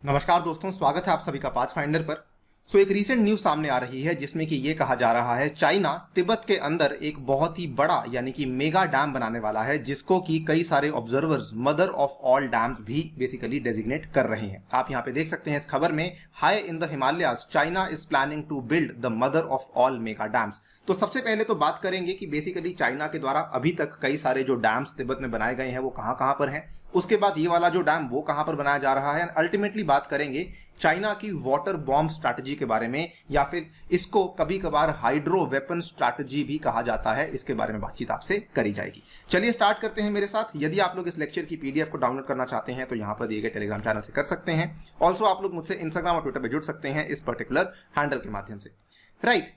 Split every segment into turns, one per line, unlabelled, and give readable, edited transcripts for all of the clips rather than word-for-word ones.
नमस्कार दोस्तों, स्वागत है आप सभी का पाथफाइंडर पर। एक रीसेंट न्यूज सामने आ रही है जिसमें कि ये कहा जा रहा है चाइना तिब्बत के अंदर एक बहुत ही बड़ा यानी कि मेगा डैम बनाने वाला है, जिसको कि कई सारे observers mother of all dams भी बेसिकली डेजिग्नेट कर रहे हैं। आप यहाँ पे देख सकते हैं इस खबर में, high in the Himalayas China is planning to build the mother of all mega dams. तो सबसे पहले तो बात करेंगे कि बेसिकली चाइना के द्वारा अभी तक कई सारे जो डैम्स तिब्बत में बनाए गए हैं वो कहां कहां पर हैं। उसके बाद ये वाला जो डैम वो कहां पर बनाया जा रहा है। अल्टीमेटली बात करेंगे चाइना की वाटर बॉम्ब स्ट्रैटेजी के बारे में, या फिर इसको कभी कभार हाइड्रो वेपन स्ट्रैटेजी भी कहा जाता है। इसके बारे में बातचीत आपसे करी जाएगी। चलिए स्टार्ट करते हैं मेरे साथ। यदि आप लोग इस लेक्चर की पीडीएफ को डाउनलोड करना चाहते हैं तो यहाँ पर दिए गए टेलीग्राम चैनल से कर सकते हैं। ऑल्सो आप लोग मुझसे इंस्टाग्राम और ट्विटर पर जुड़ सकते हैं इस पर्टिकुलर हैंडल के माध्यम से। राइट,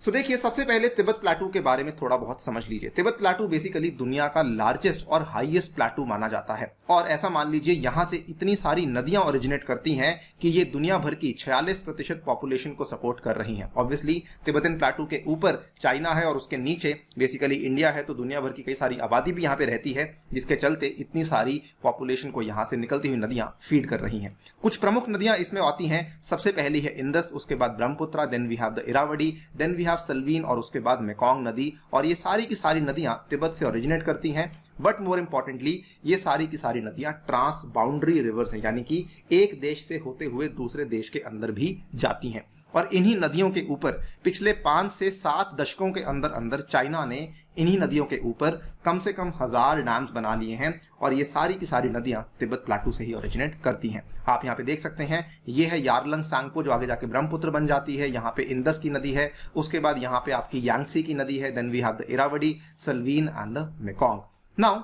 सो देखिए, सबसे पहले तिब्बत प्लेटू के बारे में थोड़ा बहुत समझ लीजिए। तिब्बत प्लेटू बेसिकली दुनिया का लार्जेस्ट और हाईएस्ट प्लेटू माना जाता है, और ऐसा मान लीजिए यहां से इतनी सारी नदियां ओरिजिनेट करती हैं कि ये दुनिया भर की 46% पॉपुलेशन को सपोर्ट कर रही हैं। ऑब्वियसली तिब्बतन प्लेटू के ऊपर चाइना है और उसके नीचे बेसिकली इंडिया है, तो दुनिया भर की कई सारी आबादी भी यहाँ पे रहती है, जिसके चलते इतनी सारी पॉपुलेशन को यहाँ से निकलती हुई नदियां फीड कर रही हैं। कुछ प्रमुख नदियां इसमें आती हैं। सबसे पहली है इंदस, उसके बाद Brahmaputra, then we have the Irrawaddy, then we have Salween, और उसके बाद मेकोंग नदी। और ये सारी की सारी नदियां तिब्बत से ओरिजिनेट करती हैं। बट मोर इंपॉर्टेंटली ये सारी की सारी नदियां ट्रांस बाउंड्री रिवर्स हैं, यानी कि एक देश से होते हुए दूसरे देश के अंदर भी जाती हैं। और इन्हीं नदियों के ऊपर पिछले 5 से 7 दशकों के अंदर अंदर चाइना ने इन्हीं नदियों के ऊपर कम से कम 1000 डैम्स बना लिए हैं, और ये सारी की सारी नदियां तिब्बत प्लेटू से ही ओरिजिनेट करती हैं। आप यहाँ पे देख सकते हैं, ये है यारलंग सांगपो जो आगे जाके ब्रह्मपुत्र बन जाती है। यहाँ पे इंदस की नदी है, उसके बाद यहाँ पे आपकी यांगसी की नदी है, then we have the Irrawaddy, Salween and the Mekong. Now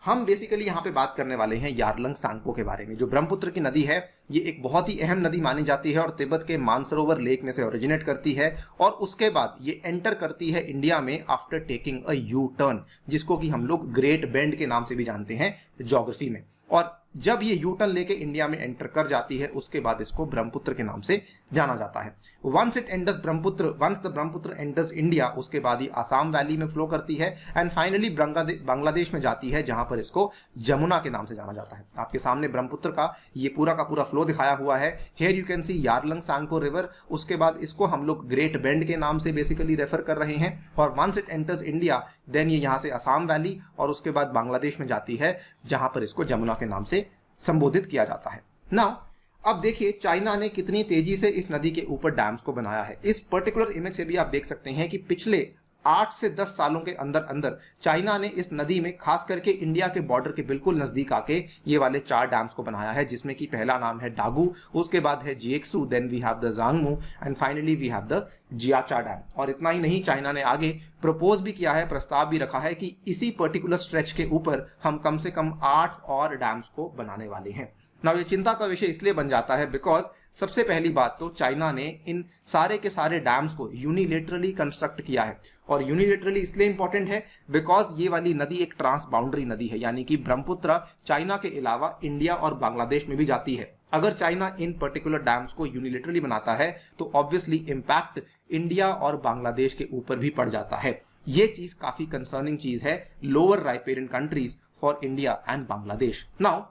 हम बेसिकली यहाँ पे बात करने वाले हैं यारलंग सांगपो के बारे में। जो ब्रह्मपुत्र की नदी है ये एक बहुत ही अहम नदी मानी जाती है और तिब्बत के मानसरोवर लेक में से ओरिजिनेट करती है, और उसके बाद ये एंटर करती है इंडिया में after taking a U turn, जिसको कि हम लोग ग्रेट बेंड के नाम से भी जानते हैं ज्योग्राफी में। और जब ये यू टर्न लेके इंडिया में एंटर कर जाती है उसके बाद इसको ब्रह्मपुत्र के नाम से जाना जाता है। Once it enters Brahmaputra, once the Brahmaputra enters India, उसके बाद ये आसाम वैली में फ्लो करती है एंड फाइनली बांग्लादेश में जाती है, जहां पर इसको जमुना के नाम से जाना जाता है। आपके सामने ब्रह्मपुत्र का ये पूरा का पूरा फ्लो दिखाया हुआ है। Here you can see Yarlung Tsangpo river. उसके बाद इसको हम लोग ग्रेट बेंड के नाम से बेसिकली रेफर कर रहे हैं। और once it enters India then ये यहाँ से असम वैली और उसके बाद बांग्लादेश में जाती है, जहां पर इसको जमुना के नाम से संबोधित किया जाता है। नाउ अब देखिए चाइना ने कितनी तेजी से इस नदी के ऊपर डैम्स को बनाया है। इस पर्टिकुलर इमेज से भी आप देख सकते हैं कि पिछले 8 से 10 सालों के अंदर अंदर चाइना ने इस नदी में खास करके इंडिया के बॉर्डर के बिल्कुल नजदीक आके ये वाले 4 डैम्स को बनाया है, जिसमें कि पहला नाम है डागू, उसके बाद है Jiexu, then we have the Zangmu and finally we have the Jiacha dam. और इतना ही नहीं, चाइना ने आगे प्रपोज भी किया है, प्रस्ताव भी रखा है कि इसी पर्टिकुलर स्ट्रेच के ऊपर हम कम से कम 8 और डैम्स को बनाने वाले हैं। ना ये चिंता का विषय इसलिए बन जाता है बिकॉज सबसे पहली बात तो चाइना ने इन सारे के सारे डैम्स को यूनिलेटरली कंस्ट्रक्ट किया है। और यूनिलेटरली इसलिए इंपॉर्टेंट है बिकॉज ये वाली नदी एक ट्रांस बाउंड्री नदी है, यानी कि ब्रह्मपुत्र चाइना के अलावा इंडिया और बांग्लादेश में भी जाती है। अगर चाइना इन पर्टिकुलर डैम्स को यूनिलेटरली बनाता है तो ऑब्वियसली इंपैक्ट इंडिया और बांग्लादेश के ऊपर भी पड़ जाता है। ये चीज काफी कंसर्निंग चीज है lower riparian countries for India and Bangladesh. Now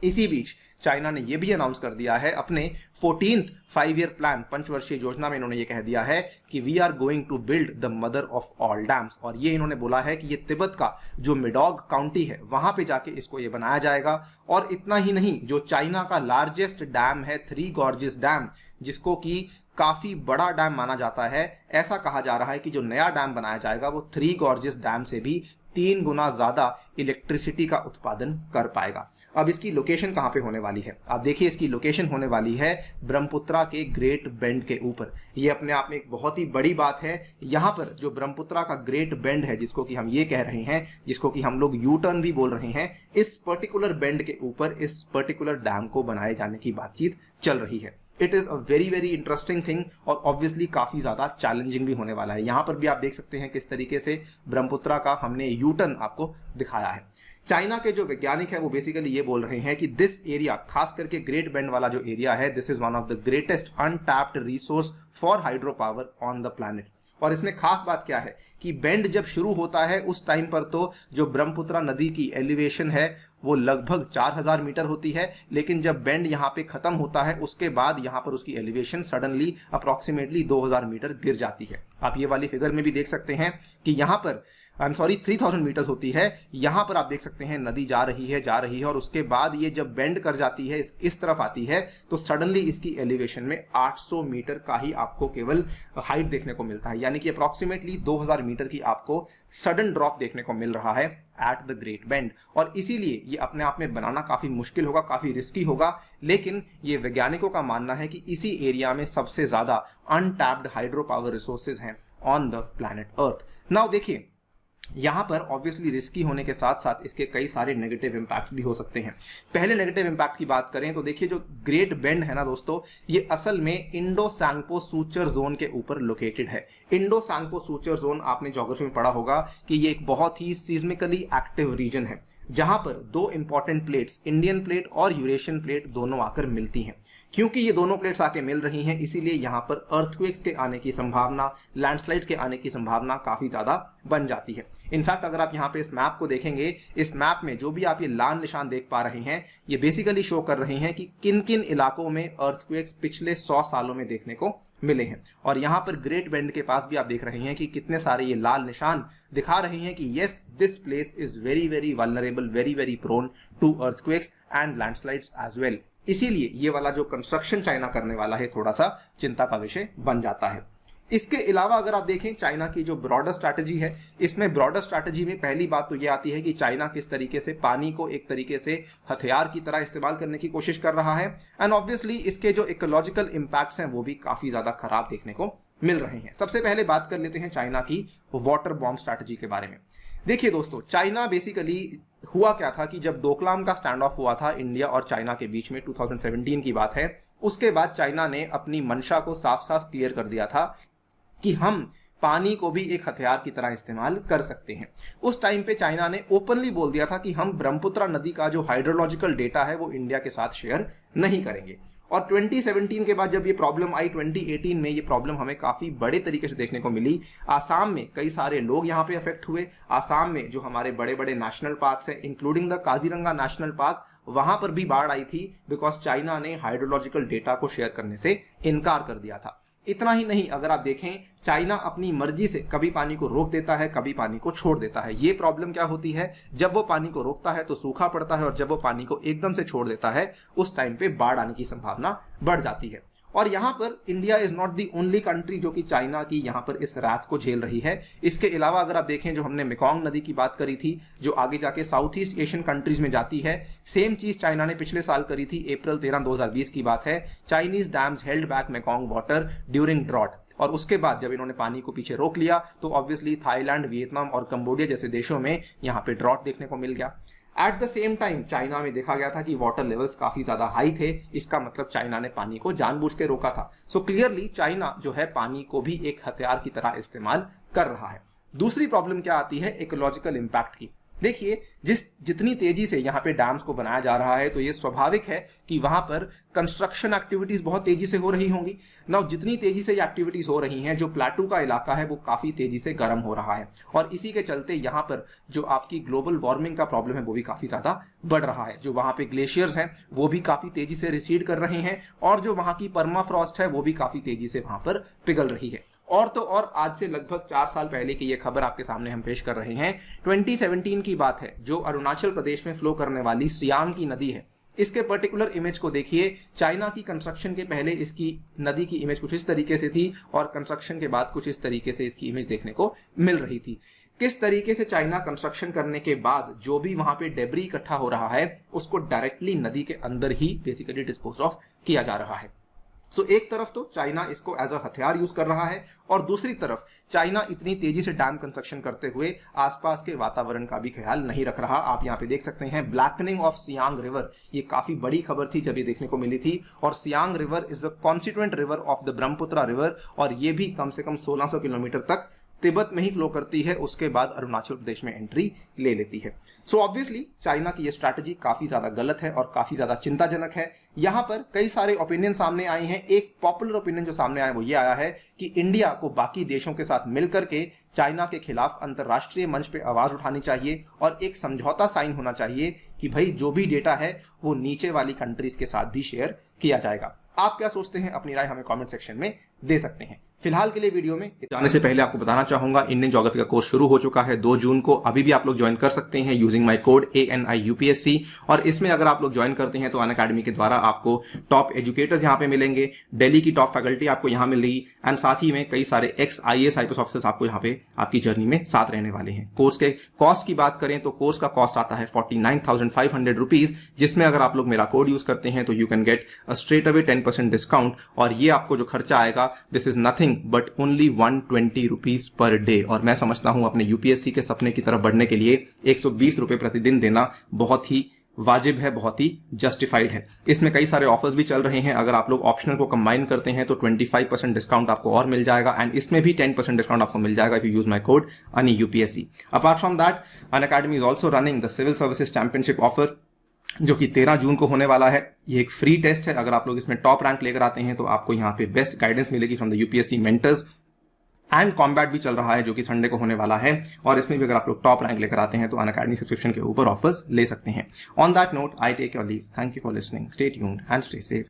इसी बीच चाइना ने यह भी अनाउंस कर दिया है अपने 14th 5-year प्लान, पंचवर्षीय योजना में इन्होंने ये कह दिया है कि we are going to build the mother of all dams. और ये इन्होंने बोला है कि ये तिब्बत का जो मिडॉग काउंटी है वहां पे जाके इसको ये बनाया जाएगा। और इतना ही नहीं, जो चाइना का लार्जेस्ट डैम है थ्री गॉर्जेस डैम, जिसको कि काफी बड़ा डैम माना जाता है, ऐसा कहा जा रहा है कि जो नया डैम बनाया जाएगा वो थ्री गॉर्जेस डैम से भी 3 गुना ज्यादा इलेक्ट्रिसिटी का उत्पादन कर पाएगा। अब इसकी लोकेशन कहां पे होने वाली है? आप देखिए, इसकी लोकेशन होने वाली है ब्रह्मपुत्रा के ग्रेट बेंड के ऊपर। ये अपने आप में एक बहुत ही बड़ी बात है। यहां पर जो ब्रह्मपुत्रा का ग्रेट बेंड है, जिसको कि हम ये कह रहे हैं, जिसको कि हम लोग यू टर्न भी बोल रहे हैं, इस पर्टिकुलर बेंड के ऊपर इस पर्टिकुलर डैम को बनाए जाने की बातचीत चल रही है। It is a very very interesting thing और ऑब्वियसली काफी ज्यादा चैलेंजिंग भी होने वाला है। यहां पर भी आप देख सकते हैं किस तरीके से ब्रह्मपुत्रा का हमने यू टर्न आपको दिखाया है। चाइना के जो वैज्ञानिक है वो बेसिकली ये बोल रहे हैं कि दिस एरिया, खास करके ग्रेट बेंड वाला जो एरिया है, this is one of the greatest untapped resource for hydro power on the planet. और इसमें खास बात क्या है कि बेंड जब शुरू होता है उस टाइम पर तो जो ब्रह्मपुत्रा नदी की एलिवेशन है वो लगभग 4000 मीटर होती है, लेकिन जब बेंड यहाँ पे खत्म होता है उसके बाद यहाँ पर उसकी एलिवेशन सडनली अप्रोक्सीमेटली 2000 मीटर गिर जाती है। आप ये वाली फिगर में भी देख सकते हैं कि यहाँ पर 3000 मीटर्स होती है, यहाँ पर आप देख सकते हैं नदी जा रही है और उसके बाद ये जब बेंड कर जाती है इस तरफ आती है तो सडनली इसकी एलिवेशन में 800 मीटर का ही आपको केवल हाइट देखने को मिलता है, यानी कि अप्रोक्सीमेटली 2000 मीटर की आपको सडन ड्रॉप देखने को मिल रहा है एट द ग्रेट बेंड। और इसीलिए ये अपने आप में बनाना काफी मुश्किल होगा, काफी रिस्की होगा, लेकिन ये वैज्ञानिकों का मानना है कि इसी एरिया में सबसे ज्यादा अनटैप्ड हाइड्रो पावर रिसोर्सेज हैं on the planet earth. Now देखिए, यहां पर ऑब्वियसली रिस्की होने के साथ साथ इसके कई सारे नेगेटिव इंपैक्ट्स भी हो सकते हैं। पहले नेगेटिव इंपैक्ट की बात करें तो देखिए, जो ग्रेट बेंड है ना दोस्तों, ये असल में इंडो सैंगपो सूचर जोन के ऊपर लोकेटेड है। इंडो सैंगपो सूचर जोन आपने ज्योग्राफी में पढ़ा होगा कि ये एक बहुत ही सीज्मिकली एक्टिव रीजन है जहां पर दो इंपॉर्टेंट प्लेट्स, इंडियन प्लेट और यूरेशियन प्लेट, दोनों आकर मिलती हैं। क्योंकि ये दोनों प्लेट्स आके मिल रही हैं, इसीलिए यहां पर अर्थक्वेक्स के आने की संभावना, लैंडस्लाइड्स के आने की संभावना काफी ज्यादा बन जाती है। इनफैक्ट अगर आप यहाँ पे इस मैप को देखेंगे, इस मैप में जो भी आप ये लाल निशान देख पा रहे हैं, ये बेसिकली शो कर रहे हैं कि किन किन इलाकों में अर्थक्वेक्स पिछले 100 सालों में देखने को मिले हैं। और यहाँ पर ग्रेट बेंड के पास भी आप देख रहे हैं कि कितने सारे ये लाल निशान दिखा रहे हैं कि yes, this place is very very vulnerable, very very prone to earthquakes and landslides as well. इसीलिए ये वाला जो कंस्ट्रक्शन चाइना करने वाला है थोड़ा सा चिंता का विषय बन जाता है। इसके अलावा अगर आप देखें चाइना की जो ब्रॉडर स्ट्रैटेजी है, इसमें ब्रॉडर स्ट्रैटेजी में पहली बात तो ये आती है कि चाइना किस तरीके से पानी को एक तरीके से हथियार की तरह इस्तेमाल करने की कोशिश कर रहा है, एंड ऑब्वियसली इसके जो इकोलॉजिकल इंपैक्ट्स हैं वो भी काफी ज्यादा खराब देखने को मिल रहे हैं। सबसे पहले बात कर लेते हैं चाइना की वाटर बॉम्ब स्ट्रैटेजी के बारे में। देखिए दोस्तों, चाइना बेसिकली हुआ क्या था कि जब डोकलाम का स्टैंड ऑफ हुआ था इंडिया और चाइना के बीच में, 2017 की बात है, उसके बाद चाइना ने अपनी मंशा को साफ साफ क्लियर कर दिया था कि हम पानी को भी एक हथियार की तरह इस्तेमाल कर सकते हैं। उस टाइम पे चाइना ने ओपनली बोल दिया था कि हम ब्रह्मपुत्रा नदी का जो हाइड्रोलॉजिकल डेटा है वो इंडिया के साथ शेयर नहीं करेंगे। और 2017 के बाद जब ये प्रॉब्लम आई, 2018 में ये प्रॉब्लम हमें काफी बड़े तरीके से देखने को मिली। आसाम में कई सारे लोग यहाँ पे अफेक्ट हुए। आसाम में जो हमारे बड़े बड़े नेशनल पार्क्स हैं, including the Kaziranga national park, वहां पर भी बाढ़ आई थी बिकॉज चाइना ने हाइड्रोलॉजिकल डेटा को शेयर करने से इनकार कर दिया था। इतना ही नहीं, अगर आप देखें, चाइना अपनी मर्जी से कभी पानी को रोक देता है, कभी पानी को छोड़ देता है। ये प्रॉब्लम क्या होती है, जब वो पानी को रोकता है तो सूखा पड़ता है, और जब वो पानी को एकदम से छोड़ देता है उस टाइम पे बाढ़ आने की संभावना बढ़ जाती है। और यहाँ पर India is not the only country जो कि चाइना की यहाँ पर इस रात को झेल रही है। इसके अलावा अगर आप देखें, जो हमने मेकोंग नदी की बात करी थी जो आगे जाके साउथ ईस्ट एशियन कंट्रीज में जाती है, सेम चीज चाइना ने पिछले साल करी थी। अप्रैल 13, 2020 की बात है। Chinese dams held back Mekong water during drought, और उसके बाद जब इन्होंने पानी को पीछे रोक लिया तो ऑब्वियसली थाईलैंड, वियतनाम और कंबोडिया जैसे देशों में यहाँ पे ड्रॉट देखने को मिल गया। At the same time China में देखा गया था कि वाटर लेवल्स काफी ज्यादा हाई थे। इसका मतलब चाइना ने पानी को जानबूझ के रोका था। सो क्लियरली चाइना जो है पानी को भी एक हथियार की तरह इस्तेमाल कर रहा है। दूसरी प्रॉब्लम क्या आती है, इकोलॉजिकल इंपैक्ट की। देखिए, जितनी तेजी से यहाँ पे डैम्स को बनाया जा रहा है तो ये स्वाभाविक है कि वहां पर कंस्ट्रक्शन एक्टिविटीज बहुत तेजी से हो रही होंगी ना। जितनी तेजी से ये एक्टिविटीज हो रही हैं, जो प्लेटू का इलाका है वो काफी तेजी से गर्म हो रहा है, और इसी के चलते यहाँ पर जो आपकी ग्लोबल वार्मिंग का प्रॉब्लम है वो भी काफी ज्यादा बढ़ रहा है। जो वहां पे ग्लेशियर्स हैं वो भी काफी तेजी से रिसीड कर रहे हैं, और जो वहां की परमाफ्रॉस्ट है वो भी काफी तेजी से वहां पर पिघल रही है। और तो और आज से लगभग 4 साल पहले की ये खबर आपके सामने हम पेश कर रहे हैं। 2017 की बात है। जो अरुणाचल प्रदेश में फ्लो करने वाली सियांग की नदी है, इसके पर्टिकुलर इमेज को देखिए। चाइना की कंस्ट्रक्शन के पहले इसकी नदी की इमेज कुछ इस तरीके से थी, और कंस्ट्रक्शन के बाद कुछ इस तरीके से इसकी इमेज देखने को मिल रही थी। किस तरीके से चाइना कंस्ट्रक्शन करने के बाद जो भी वहां पे डेब्री इकट्ठा हो रहा है उसको डायरेक्टली नदी के अंदर ही बेसिकली डिस्पोज ऑफ किया जा रहा है। सो एक तरफ तो चाइना इसको एज अ हथियार यूज कर रहा है, और दूसरी तरफ चाइना इतनी तेजी से डैम कंस्ट्रक्शन करते हुए आसपास के वातावरण का भी ख्याल नहीं रख रहा। आप यहाँ पे देख सकते हैं ब्लैकनिंग ऑफ सियांग रिवर, ये काफी बड़ी खबर थी जब ये देखने को मिली थी। और Siang river is the constituent river of the Brahmaputra river, और ये भी कम से कम 1600 किलोमीटर तक तिब्बत में ही फ्लो करती है, उसके बाद अरुणाचल प्रदेश में एंट्री ले लेती है। सो ऑब्वियसली चाइना की ये स्ट्रैटेजी काफी ज्यादा गलत है और काफी ज्यादा चिंताजनक है। यहां पर कई सारे ओपिनियन सामने आए हैं। एक पॉपुलर ओपिनियन जो सामने आया वो ये आया है कि इंडिया को बाकी देशों के साथ मिलकर के चाइना के खिलाफ अंतरराष्ट्रीय मंच पे आवाज उठानी चाहिए और एक समझौता साइन होना चाहिए कि भाई जो भी डेटा है वो नीचे वाली कंट्रीज के साथ भी शेयर किया जाएगा। आप क्या सोचते हैं? अपनी राय हमें कमेंट सेक्शन में दे सकते हैं। फिलहाल के लिए वीडियो में जाने से पहले आपको बताना चाहूंगा, इंडियन ज्योग्राफी का कोर्स शुरू हो चुका है 2 जून को। अभी भी आप लोग ज्वाइन कर सकते हैं यूजिंग माय कोड ANIUPSC। और इसमें अगर आप लोग ज्वाइन करते हैं तो अनअकैडमी के द्वारा आपको टॉप एजुकेटर्स यहाँ पे मिलेंगे, दिल्ली की टॉप फैकल्टी आपको यहाँ मिलेगी एंड साथ ही में कई सारे ex IAS IPS ऑफिसर्स आपको यहाँ पे आपकी जर्नी में साथ रहने वाले हैं। कोर्स के कॉस्ट की बात करें तो कोर्स का कॉस्ट आता है 49,500 रुपीज, जिसमें अगर आप लोग मेरा कोड यूज करते हैं तो you can get a straight away 10% discount. और ये आपको जो खर्चा आएगा this is nothing but only 120 rupees per day. और मैं समझता हूं अपने यूपीएससी के सपने की तरफ बढ़ने के लिए 120 रुपए प्रतिदिन देना बहुत ही वाजिब है, बहुत ही जस्टिफाइड है। इसमें कई सारे ऑफर्स भी चल रहे हैं। अगर आप लोग ऑप्शनल को कंबाइन करते हैं तो 25% डिस्काउंट आपको और मिल जाएगा एंड इसमें भी 10% डिस्काउंट आपको मिल जाएगा if you use my code ANIUPSC। Apart from that Unacademy is also running the civil services championship offer जो कि 13 जून को होने वाला है। ये एक फ्री टेस्ट है। अगर आप लोग इसमें टॉप रैंक लेकर आते हैं तो आपको यहाँ पे बेस्ट गाइडेंस मिलेगी from the UPSC mentors and combat भी चल रहा है जो कि संडे को होने वाला है। और इसमें भी अगर आप लोग टॉप रैंक लेकर आते हैं तो अनअकैडमी सब्सक्रिप्शन के ऊपर ऑफर्स ले सकते हैं। On that note I take your leave. Thank you for listening. Stay tuned and stay safe.